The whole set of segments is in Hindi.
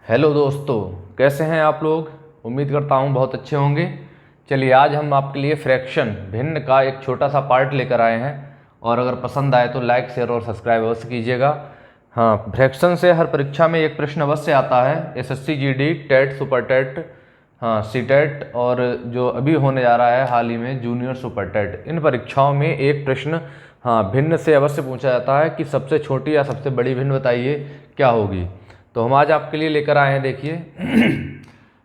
हेलो दोस्तों, कैसे हैं आप लोग। उम्मीद करता हूं बहुत अच्छे होंगे। चलिए आज हम आपके लिए फ्रैक्शन भिन्न का एक छोटा सा पार्ट लेकर आए हैं और अगर पसंद आए तो लाइक शेयर और सब्सक्राइब अवश्य कीजिएगा। हाँ, फ्रैक्शन से हर परीक्षा में एक प्रश्न अवश्य आता है। SSC GD TET super TET, हाँ सीटेट और जो अभी होने जा रहा है हाल ही में जूनियर सुपर टेट, इन परीक्षाओं में एक प्रश्न भिन्न से अवश्य पूछा जाता है कि सबसे छोटी या सबसे बड़ी भिन्न बताइए क्या होगी। तो हम आज आपके लिए लेकर आए हैं। देखिए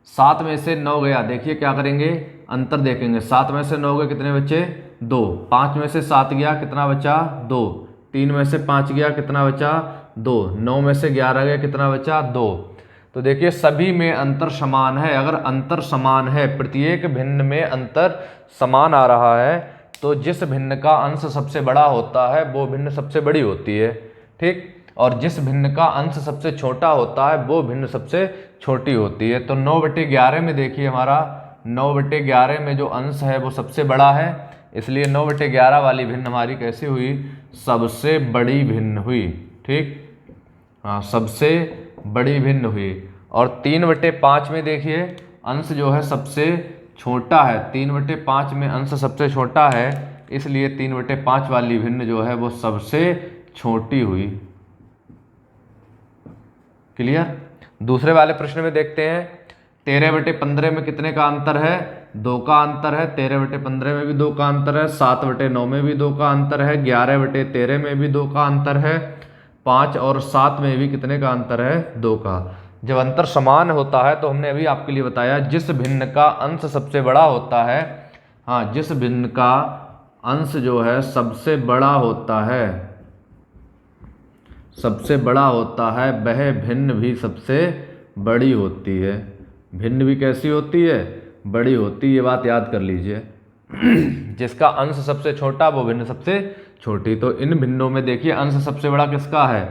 7 में से 9 गया, देखिए क्या करेंगे, अंतर देखेंगे। 7 में से 9 गए कितने बचे, 2। 5 में से 7 गया कितना बचा, 2। 3 में से 5 गया कितना बचा, 2। 9 में से 11 गया कितना बचा, 2। तो देखिए सभी में अंतर समान है। अगर अंतर समान है, प्रत्येक भिन्न में अंतर समान आ रहा है, तो जिस भिन्न का अंश सबसे बड़ा होता है वो भिन्न सबसे बड़ी होती है, ठीक। और जिस भिन्न का अंश सबसे छोटा होता है वो भिन्न सबसे छोटी होती है। तो 9/11 में देखिए हमारा 9/11 में जो अंश है वो सबसे बड़ा है, इसलिए 9/11 वाली भिन्न हमारी कैसी हुई, सबसे बड़ी भिन्न हुई, ठीक। हाँ, सबसे बड़ी भिन्न हुई। और 3/5 में देखिए अंश जो है सबसे छोटा है। 3/5 में अंश सबसे छोटा है, इसलिए 3/5 वाली भिन्न जो है वो सबसे छोटी हुई। क्लियर। दूसरे वाले प्रश्न में देखते हैं 13/15 में कितने का अंतर है, 2 का अंतर है। 13/15 में भी 2 का अंतर है। 7/9 में भी 2 का अंतर है। 11/13 में भी 2 का अंतर है। 5 और 7 में भी कितने का अंतर है, 2 का। जब अंतर समान होता है तो हमने अभी आपके लिए बताया जिस भिन्न का अंश सबसे बड़ा होता है, हाँ जिस भिन्न का अंश जो है सबसे बड़ा होता है, सबसे बड़ा होता है, वह भिन्न भी सबसे बड़ी होती है। भिन्न भी कैसी होती है, बड़ी होती है। ये बात याद कर लीजिए। जिसका अंश सबसे छोटा वो भिन्न सबसे छोटी। तो इन भिन्नों में देखिए अंश सबसे बड़ा किसका है,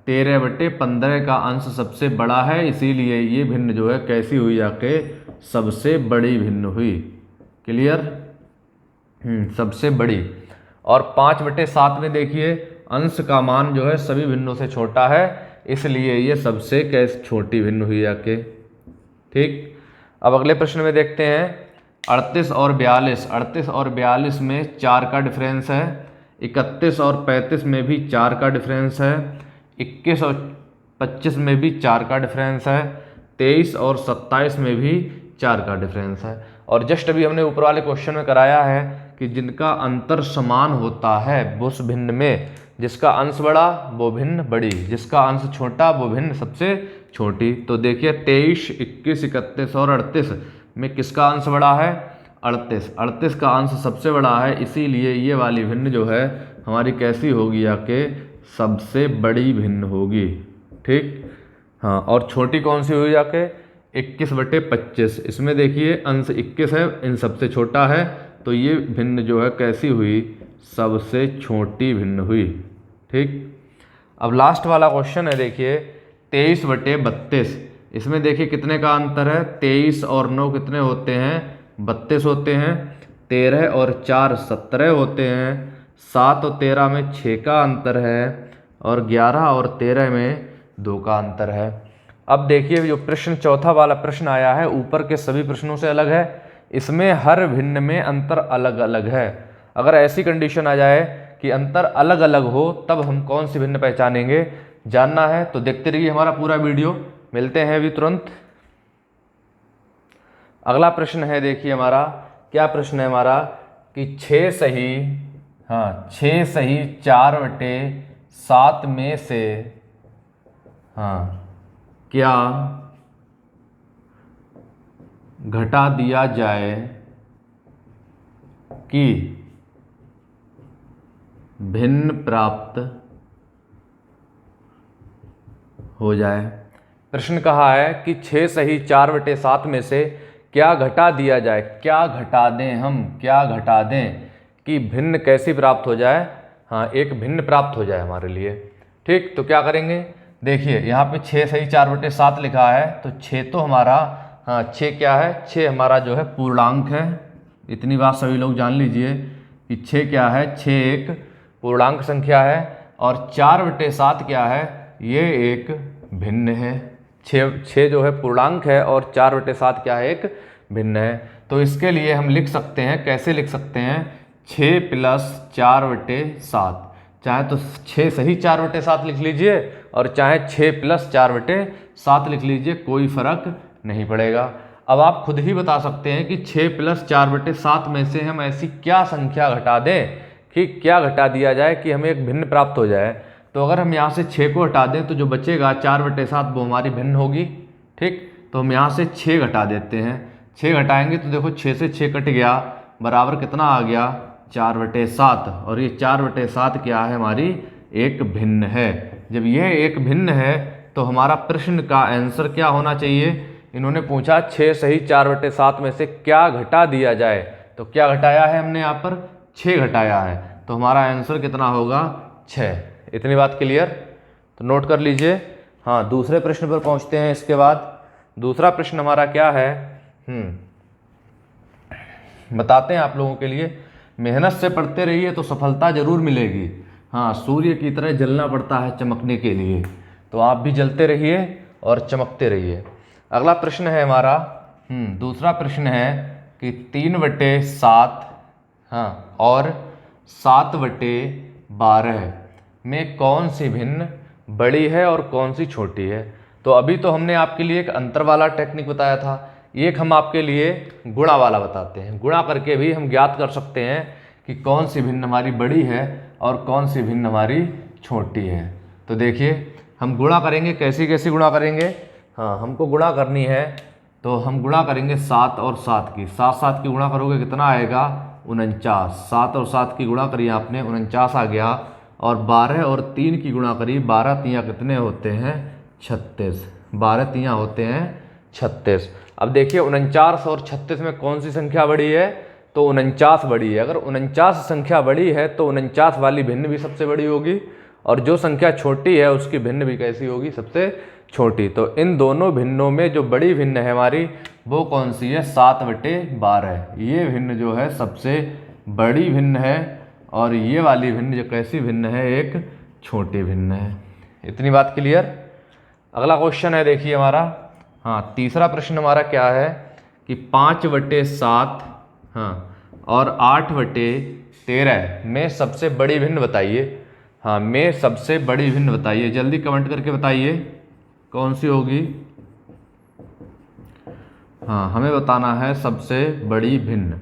13/15 का अंश सबसे बड़ा है, इसीलिए ये भिन्न जो है कैसी हुई, जाके सबसे बड़ी भिन्न हुई। क्लियर। सबसे बड़ी। और 5/7 में देखिए अंश का मान जो है सभी भिन्नों से छोटा है, इसलिए ये सबसे कैसे छोटी भिन्न हुई जाके, ठीक। अब अगले प्रश्न में देखते हैं 38 और 42। 38 और 42 में 4 का डिफरेंस है। 31 और 35 में भी 4 का डिफरेंस है। 21 और 25 में भी 4 का डिफरेंस है। 23 और 27 में भी 4 का डिफरेंस है। और जस्ट अभी हमने ऊपर वाले क्वेश्चन में कराया है कि जिनका अंतर समान होता है उस भिन्न में जिसका अंश बड़ा वो भिन्न बड़ी, जिसका अंश छोटा वो भिन्न सबसे छोटी। तो देखिए 23, 21, 31 और 38 में किसका अंश बड़ा है, 38। 38 का अंश सबसे बड़ा है, इसीलिए ये वाली भिन्न जो है हमारी कैसी होगी, आके सबसे बड़ी भिन्न होगी, ठीक। हाँ, और छोटी कौन सी हुई जाके, 21/25। इसमें देखिए अंश 21 है, इन सबसे छोटा है, तो ये भिन्न जो है कैसी हुई, सबसे छोटी भिन्न हुई, ठीक। अब लास्ट वाला क्वेश्चन है देखिए 23/32। इसमें देखिए कितने का अंतर है, 23 और 9 कितने होते हैं, 32 होते हैं। 13 और 4 17 होते हैं। 7 और 13 में 6 का अंतर है और 11 और 13 में 2 का अंतर है। अब देखिए जो प्रश्न चौथा वाला प्रश्न आया है ऊपर के सभी प्रश्नों से अलग है, इसमें हर भिन्न में अंतर अलग अलग है। अगर ऐसी कंडीशन आ जाए कि अंतर अलग अलग हो तब हम कौन सी भिन्न पहचानेंगे, जानना है तो देखते रहिए हमारा पूरा वीडियो। मिलते हैं अभी तुरंत। अगला प्रश्न है देखिए हमारा, क्या प्रश्न है हमारा कि 6 सही 4/7 में से क्या घटा दिया जाए कि भिन्न प्राप्त हो जाए। प्रश्न कहा है कि 6 सही 4/7 में से क्या घटा दिया जाए, क्या घटा दें हम, क्या घटा दें कि भिन्न कैसी प्राप्त हो जाए, हाँ एक भिन्न प्राप्त हो जाए हमारे लिए, ठीक। तो क्या करेंगे, देखिए यहाँ पे 6 सही 4/7 लिखा है, तो 6 तो हमारा, हाँ 6 क्या है, 6 हमारा जो है पूर्णांक है। इतनी बात सभी लोग जान लीजिए कि 6 क्या है, 6 एक पूर्णांक संख्या है। और 4/7 क्या है, ये एक भिन्न है। 6 जो है पूर्णांक है और 4/7 क्या है, एक भिन्न है। तो इसके लिए हम लिख सकते हैं, कैसे लिख सकते हैं, 6 + 4/7। चाहे तो 6 सही 4/7 लिख लीजिए और चाहे 6 + 4/7 लिख लीजिए, कोई फर्क नहीं पड़ेगा। अब आप खुद ही बता सकते हैं कि 6 + 4/7 में से हम ऐसी क्या संख्या घटा दें कि क्या घटा दिया जाए कि हमें एक भिन्न प्राप्त हो जाए। तो अगर हम यहाँ से 6 को हटा दें तो जो बचेगा 4/7 वो हमारी भिन्न होगी। ठीक, तो हम यहाँ से 6 घटा देते हैं। 6 घटाएंगे तो देखो 6 से 6 कट गया, बराबर कितना आ गया, 4/7। और ये 4/7 क्या है, हमारी एक भिन्न है। जब यह एक भिन्न है तो हमारा प्रश्न का आंसर क्या होना चाहिए। इन्होंने पूछा 6 सही 4/7 में से क्या घटा दिया जाए, तो क्या घटाया है हमने यहाँ पर, 6 घटाया है। तो हमारा आंसर कितना होगा, 6। इतनी बात क्लियर, तो नोट कर लीजिए। हाँ, दूसरे प्रश्न पर पहुँचते हैं। इसके बाद दूसरा प्रश्न हमारा क्या है, बताते हैं आप लोगों के लिए। मेहनत से पढ़ते रहिए तो सफलता जरूर मिलेगी। हाँ, सूर्य की तरह जलना पड़ता है चमकने के लिए, तो आप भी जलते रहिए और चमकते रहिए। अगला प्रश्न है हमारा, दूसरा प्रश्न है कि 3/7 हाँ और 7/12 में कौन सी भिन्न बड़ी है और कौन सी छोटी है। तो अभी तो हमने आपके लिए एक अंतर वाला टेक्निक बताया था, एक हम आपके लिए गुणा वाला बताते हैं। गुणा करके भी हम ज्ञात कर सकते हैं कि कौन सी भिन्न हमारी बड़ी है और कौन सी भिन्न हमारी छोटी है। तो देखिए हम गुणा करेंगे, कैसी कैसी गुणा करेंगे। हाँ, हमको गुणा करनी है तो हम गुणा करेंगे 7 और 7 की। 7 की गुणा करोगे कितना आएगा, 49। 7 और 7 की गुणा करी आपने, 49 आ गया। और 12 और 3 की गुणा करी, 12 तियाँ कितने होते हैं, 36। 12 तियाँ होते हैं 36। अब देखिए 49 और 36 में कौन सी संख्या बड़ी है, तो 49 बड़ी है। अगर 49 संख्या बड़ी है तो 49 वाली भिन्न भी सबसे बड़ी होगी, और जो संख्या छोटी है उसकी भिन्न भी कैसी होगी, सबसे छोटी। तो इन दोनों भिन्नों में जो बड़ी भिन्न है हमारी वो कौन सी है, 7/12। ये भिन्न जो है सबसे बड़ी भिन्न है, और ये वाली भिन्न जो कैसी भिन्न है, एक छोटी भिन्न है। इतनी बात क्लियर। अगला क्वेश्चन है देखिए हमारा, हाँ तीसरा प्रश्न हमारा क्या है कि 5/7 और 8/13 में सबसे बड़ी भिन्न बताइए। हाँ, में सबसे बड़ी भिन्न बताइए, जल्दी कमेंट करके बताइए कौन सी होगी। हाँ, हमें बताना है सबसे बड़ी भिन्न।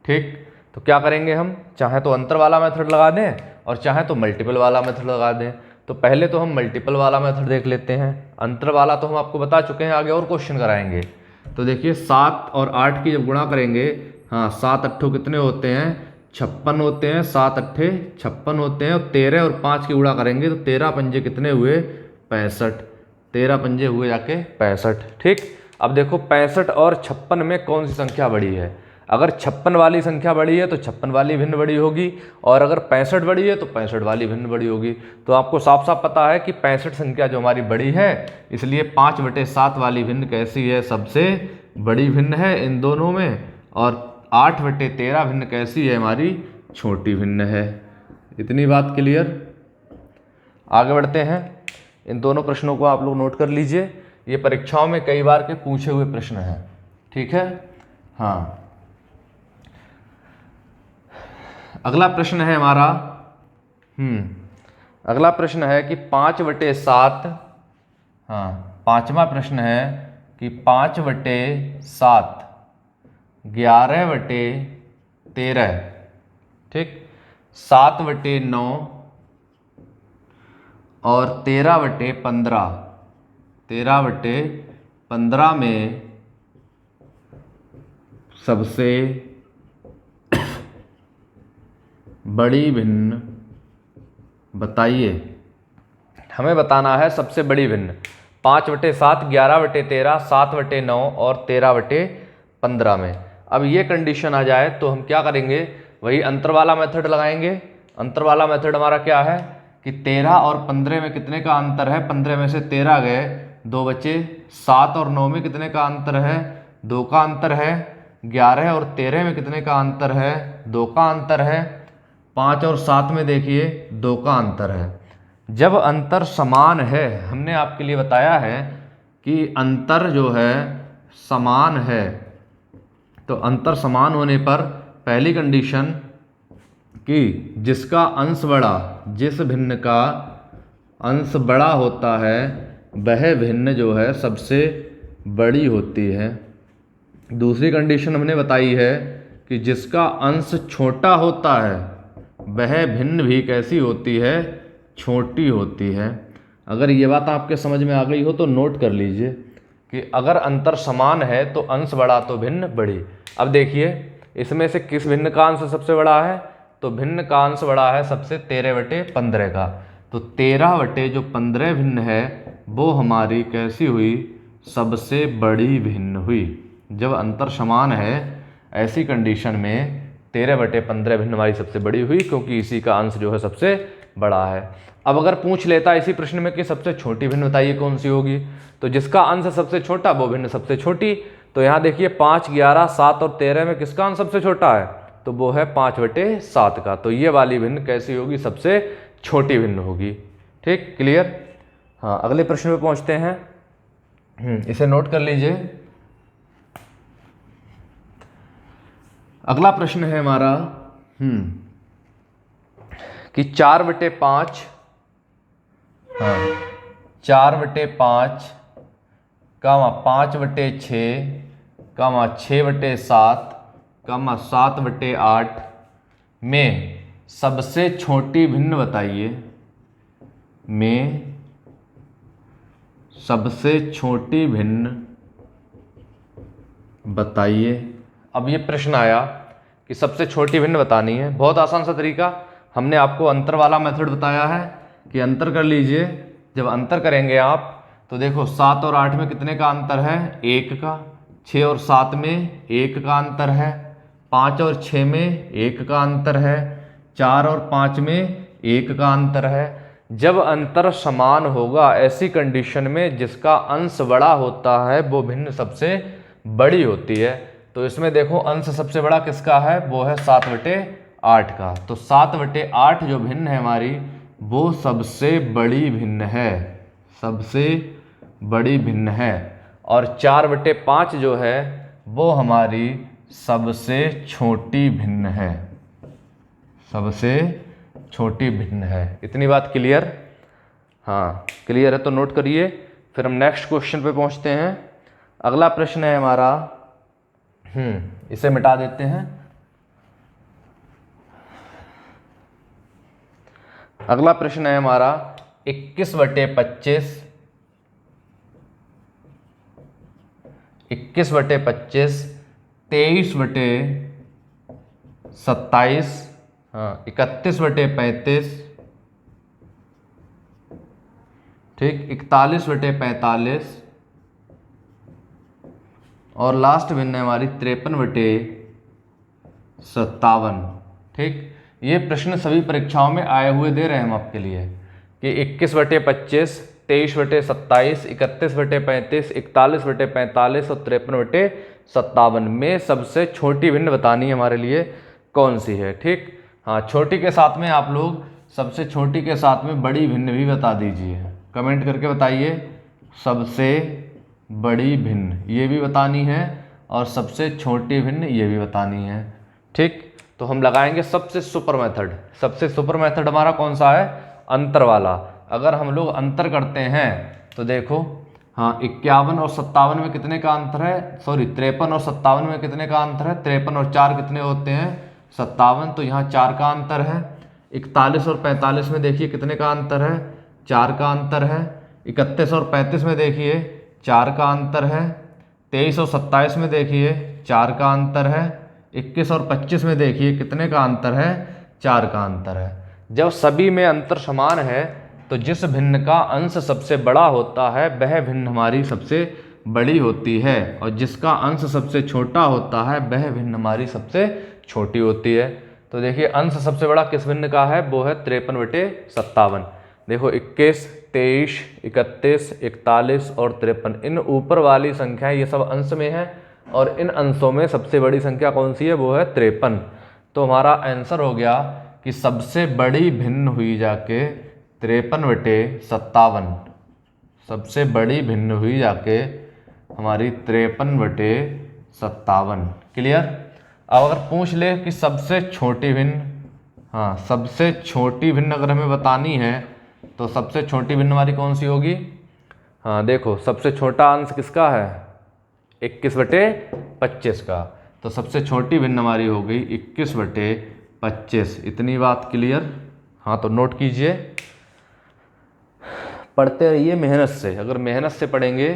ठीक, तो क्या करेंगे हम, चाहे तो अंतर वाला मेथड लगा दें और चाहे तो मल्टीपल वाला मेथड लगा दें। तो पहले तो हम मल्टीपल वाला मेथड देख लेते हैं, अंतर वाला तो हम आपको बता चुके हैं, आगे और क्वेश्चन कराएंगे। तो देखिए 7 और 8 की जब गुणा करेंगे, हाँ 7 अट्ठों कितने होते हैं, 56 होते हैं। 7 अट्ठे 56 होते हैं। और 13 और 5 की गुणा करेंगे तो 13 पंजे कितने हुए, 65। 13 पंजे हुए जाके 65। ठीक, अब देखो 65 और 56 में कौन सी संख्या बड़ी है। अगर 56 वाली संख्या बड़ी है तो 56 वाली भिन्न बड़ी होगी, और अगर 65 बड़ी है तो 65 वाली भिन्न बड़ी होगी। तो आपको साफ साफ पता है कि 65 संख्या जो हमारी बड़ी है, इसलिए 5/7 वाली भिन्न कैसी है, सबसे बड़ी भिन्न है इन दोनों में। और 8/13 भिन्न कैसी है, हमारी छोटी भिन्न है। इतनी बात क्लियर। आगे बढ़ते हैं। इन दोनों प्रश्नों को आप लोग नोट कर लीजिए, ये परीक्षाओं में कई बार के पूछे हुए प्रश्न हैं। ठीक है, हाँ। अगला प्रश्न है हमारा, अगला प्रश्न है कि 5/7, हाँ 5वां प्रश्न है कि 5/7 11/13, ठीक, 7/9 और 13/15। 13/15 में सबसे बड़ी भिन्न बताइए। हमें बताना है सबसे बड़ी भिन्न। 5/7, 11/13, 7/9 और 13/15 में। अब ये कंडीशन आ जाए तो हम क्या करेंगे, वही अंतर वाला मेथड लगाएंगे। अंतर वाला मेथड हमारा क्या है कि 13 और 15 में कितने का अंतर है, 15 में से 13 गए, 2 बचे। 7 और 9 में कितने का अंतर है, 2 का अंतर है। 11 और 13 में कितने का अंतर है, 2 का अंतर है। 5 और 7 में देखिए 2 का अंतर है। जब अंतर समान है, हमने आपके लिए बताया है कि अंतर जो है समान है, तो अंतर समान होने पर पहली कंडीशन कि जिसका अंश बड़ा, जिस भिन्न का अंश बड़ा होता है वह भिन्न जो है सबसे बड़ी होती है। दूसरी कंडीशन हमने बताई है कि जिसका अंश छोटा होता है वह भिन्न भी कैसी होती है, छोटी होती है। अगर ये बात आपके समझ में आ गई हो तो नोट कर लीजिए कि अगर अंतर समान है तो अंश बड़ा तो भिन्न बड़ी। अब देखिए इसमें से किस भिन्न का अंश सबसे बड़ा है, तो भिन्न का अंश बड़ा है सबसे 13/15 का। तो 13/15 भिन्न है वो हमारी कैसी हुई, सबसे बड़ी भिन्न हुई। जब अंतर समान है ऐसी कंडीशन में 13/15 भिन्न हमारी सबसे बड़ी हुई, क्योंकि इसी का अंश जो है सबसे बड़ा है। अब अगर पूछ लेता इसी प्रश्न में कि सबसे छोटी भिन्न बताइए कौन सी होगी, तो जिसका अंश सबसे छोटा वो भिन्न सबसे छोटी। तो यहाँ देखिए 5, 11, 7 और 13 में किसका अंश सबसे छोटा है, तो वो है 5/7 का। तो ये वाली भिन्न कैसी होगी, सबसे छोटी भिन्न होगी। ठीक, क्लियर। हाँ, अगले प्रश्न पे पहुँचते हैं। इसे नोट कर लीजिए। अगला प्रश्न है हमारा कि 4/5, हाँ 4/5, 5/6, 6/7, 7/8 में सबसे छोटी भिन्न बताइए, में सबसे छोटी भिन्न बताइए। अब ये प्रश्न आया कि सबसे छोटी भिन्न बतानी है। बहुत आसान सा तरीका, हमने आपको अंतर वाला मेथड बताया है कि अंतर कर लीजिए। जब अंतर करेंगे आप तो देखो 7 और 8 में कितने का अंतर है, 1 का। 6 और 7 में 1 का अंतर है। 5 और 6 में 1 का अंतर है। 4 और 5 में 1 का अंतर है। जब अंतर समान होगा ऐसी कंडीशन में जिसका अंश बड़ा होता है वो भिन्न सबसे बड़ी होती है। तो इसमें देखो अंश सबसे बड़ा किसका है, वो है 7/8 का। तो 7/8 जो भिन्न है हमारी वो सबसे बड़ी भिन्न है, सबसे बड़ी भिन्न है। और 4/5 जो है वो हमारी सबसे छोटी भिन्न है, सबसे छोटी भिन्न है। इतनी बात क्लियर। हाँ क्लियर है तो नोट करिए। फिर हम नेक्स्ट क्वेश्चन पे पहुंचते हैं। अगला प्रश्न है हमारा, इसे मिटा देते हैं। अगला प्रश्न है हमारा 21/25, 21/25, 23/27, 31/35, ठीक, 41/45 और लास्ट भिन्न है हमारी 53/57। ठीक, ये प्रश्न सभी परीक्षाओं में आए हुए दे रहे हैं हम आपके लिए कि 21/25, 23/27, 31/35, 41/45 और 53/57 में सबसे छोटी भिन्न बतानी है हमारे लिए कौन सी है। ठीक, हाँ छोटी के साथ में आप लोग सबसे छोटी के साथ में बड़ी भिन्न भी बता दीजिए, कमेंट करके बताइए। सबसे बड़ी भिन्न ये भी बतानी है और सबसे छोटी भिन्न ये भी बतानी है। ठीक, तो हम लगाएंगे सबसे सुपर मेथड। सबसे सुपर मेथड हमारा कौन सा है, अंतर वाला। अगर हम लोग अंतर करते हैं तो देखो, हाँ 51 और 57 में कितने का अंतर है, सॉरी 53 और 57 में कितने का अंतर है, 53 और 4 कितने होते हैं 57, तो यहाँ 4 का अंतर है। 41 और 45 में देखिए कितने का अंतर है, 4 का अंतर है। 31 और 35 में देखिए 4 का अंतर है। 23 और 27 में देखिए 4 का अंतर है। 21 और 25 में देखिए कितने का अंतर है, 4 का अंतर है। जब सभी में अंतर समान है तो जिस भिन्न का अंश सबसे बड़ा होता है वह भिन्न हमारी सबसे बड़ी होती है, और जिसका अंश सबसे छोटा होता है वह भिन्न हमारी सबसे छोटी होती है। तो देखिए अंश सबसे बड़ा किस भिन्न का है, वो है 53/57। देखो 21, 23, 31, 41 और 53, इन ऊपर वाली संख्याएं ये सब अंश में है और इन अंशों में सबसे बड़ी संख्या कौन सी है, वो है 53। तो हमारा आंसर हो गया कि सबसे बड़ी भिन्न हुई जाके 53/57, सबसे बड़ी भिन्न हुई जाके हमारी 53/57। क्लियर। अब अगर पूछ ले कि सबसे छोटी भिन्न, हाँ सबसे छोटी भिन्न अगर हमें बतानी है तो सबसे छोटी भिन्न हमारी कौन सी होगी। हाँ देखो सबसे छोटा अंश किसका है, 21/25 का, तो सबसे छोटी भिन्न हमारी हो गई 21/25। इतनी बात क्लियर। हाँ तो नोट कीजिए, पढ़ते रहिए मेहनत से। अगर मेहनत से पढ़ेंगे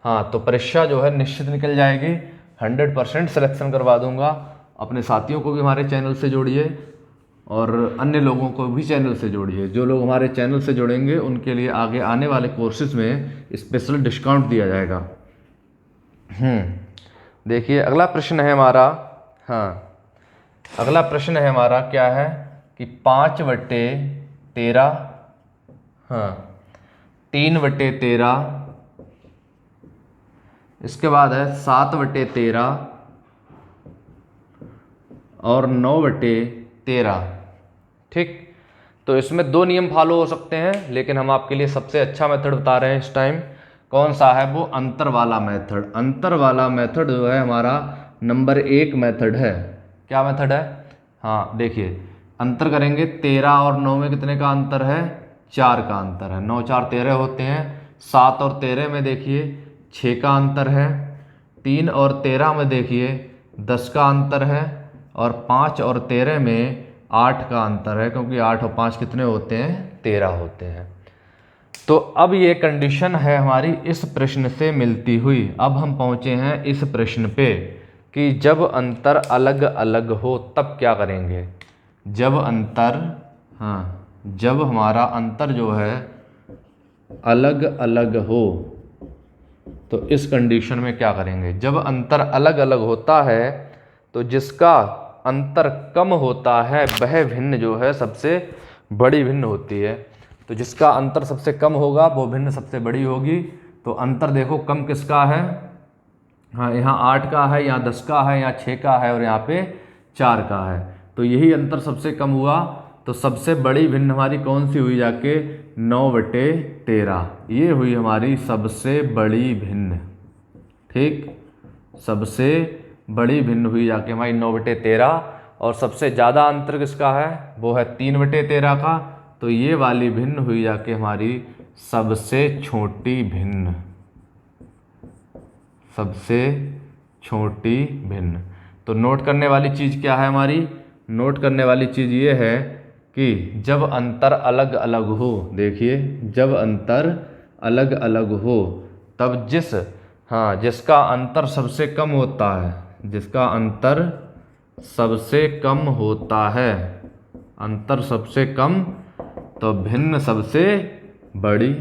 हाँ तो परीक्षा जो है निश्चित निकल जाएगी। 100% सिलेक्शन करवा दूंगा। अपने साथियों को भी हमारे चैनल से जोड़िए और अन्य लोगों को भी चैनल से जोड़िए। जो लोग हमारे चैनल से जुड़ेंगे उनके लिए आगे आने वाले कोर्सेज में स्पेशल डिस्काउंट दिया जाएगा। देखिए अगला प्रश्न है हमारा, हाँ अगला प्रश्न है हमारा क्या है कि 5/13, हाँ 3/13, इसके बाद है 7/13 और 9/13। ठीक, तो इसमें दो नियम फॉलो हो सकते हैं, लेकिन हम आपके लिए सबसे अच्छा मेथड बता रहे हैं इस टाइम। कौन सा है वो, अंतर वाला मेथड। अंतर वाला मेथड जो है हमारा नंबर 1 मेथड है। क्या मेथड है, हाँ देखिए अंतर करेंगे 13 और 9 में कितने का अंतर है, 4 का अंतर है। 9 4 13 होते हैं। 7 और 13 में देखिए 6 का अंतर है। 3 और 13 में देखिए 10 का अंतर है। और 5 और 13 में 8 का अंतर है, क्योंकि 8 और 5 कितने होते हैं, 13 होते हैं। तो अब ये कंडीशन है हमारी इस प्रश्न से मिलती हुई। अब हम पहुंचे हैं इस प्रश्न पे कि जब अंतर अलग अलग हो तब क्या करेंगे। जब अंतर, हाँ जब हमारा अंतर जो है अलग अलग हो तो इस कंडीशन में क्या करेंगे। जब अंतर अलग अलग होता है तो जिसका अंतर कम होता है वह भिन्न जो है सबसे बड़ी भिन्न होती है। तो जिसका अंतर सबसे कम होगा वो भिन्न सबसे बड़ी होगी। तो अंतर देखो कम किसका है, हाँ यहाँ 8 का है, यहाँ 10 का है, यहाँ 6 का है और यहाँ पे 4 का है। तो यही अंतर सबसे कम हुआ। तो सबसे बड़ी भिन्न हमारी कौन सी हुई जाके, 9/13। ये हुई हमारी सबसे बड़ी भिन्न। ठीक, सबसे बड़ी भिन्न हुई जाके हमारी 9/13। और सबसे ज़्यादा अंतर किसका है, वो है 3/13 का। तो ये वाली भिन्न हुई जाके हमारी सबसे छोटी भिन्न। सबसे छोटी भिन्न। तो नोट करने वाली चीज़ क्या है हमारी, नोट करने वाली चीज़ ये है कि जब अंतर अलग अलग हो, देखिए जब अंतर अलग अलग हो तब जिसका अंतर सबसे कम होता है, जिसका अंतर सबसे कम होता है, अंतर सबसे कम, तो भिन्न सबसे बड़ी।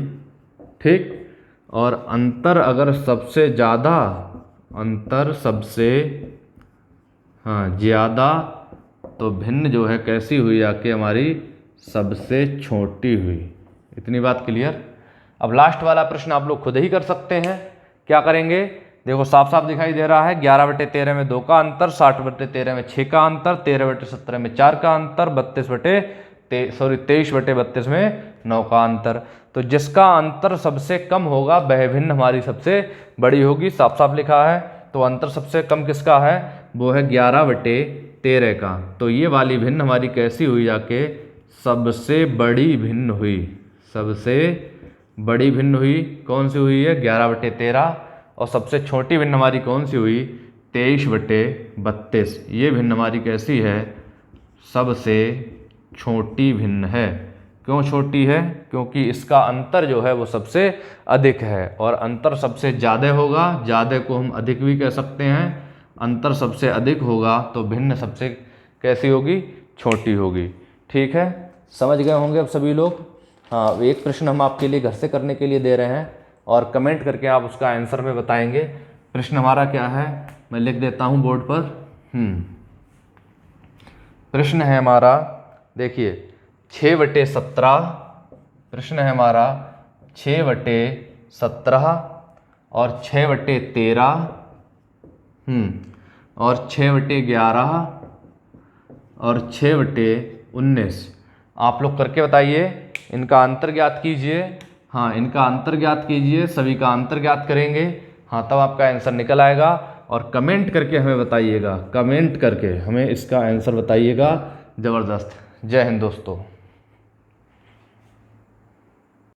ठीक, और अंतर अगर सबसे ज़्यादा, अंतर सबसे ज़्यादा, तो भिन्न जो है कैसी हुई आके हमारी सबसे छोटी हुई। इतनी बात क्लियर। अब लास्ट वाला प्रश्न आप लोग खुद ही कर सकते हैं। क्या करेंगे, देखो साफ साफ दिखाई दे रहा है। 11/13 में 2 का अंतर, 60/13 में 6 का अंतर, 13/17 में 4 का अंतर, 23/32 में 9 का अंतर। तो जिसका अंतर सबसे कम होगा वह भिन्न हमारी सबसे बड़ी होगी। साफ साफ लिखा है। तो अंतर सबसे कम किसका है, वो है 11/13 का। तो ये वाली भिन्न हमारी कैसी हुई जाके, सबसे बड़ी भिन्न हुई। सबसे बड़ी भिन्न हुई कौन सी हुई है, 11/13। और सबसे छोटी भिन्न हमारी कौन सी हुई, 23/32। ये भिन्न हमारी कैसी है, सबसे छोटी भिन्न है। क्यों छोटी है, क्योंकि इसका अंतर जो है वो सबसे अधिक है। और अंतर सबसे ज़्यादा होगा, ज़्यादा को हम अधिक भी कह सकते हैं। अंतर सबसे अधिक होगा तो भिन्न सबसे कैसी होगी, छोटी होगी। ठीक है, समझ गए होंगे अब सभी लोग। हाँ, एक प्रश्न हम आपके लिए घर से करने के लिए दे रहे हैं और कमेंट करके आप उसका आंसर में बताएंगे। प्रश्न हमारा क्या है, मैं लिख देता हूँ बोर्ड पर। प्रश्न है हमारा, देखिए 6/17। प्रश्न है हमारा 6/17 और 6/13 और 6/11 और 6/19। आप लोग करके बताइए, इनका अंतर ज्ञात कीजिए हाँ, इनका अंतर ज्ञात कीजिए, सभी का अंतर ज्ञात करेंगे। हाँ, तब आपका आंसर निकल आएगा। और कमेंट करके हमें बताइएगा, कमेंट करके हमें इसका आंसर बताइएगा। ज़बरदस्त। जय हिंद दोस्तों।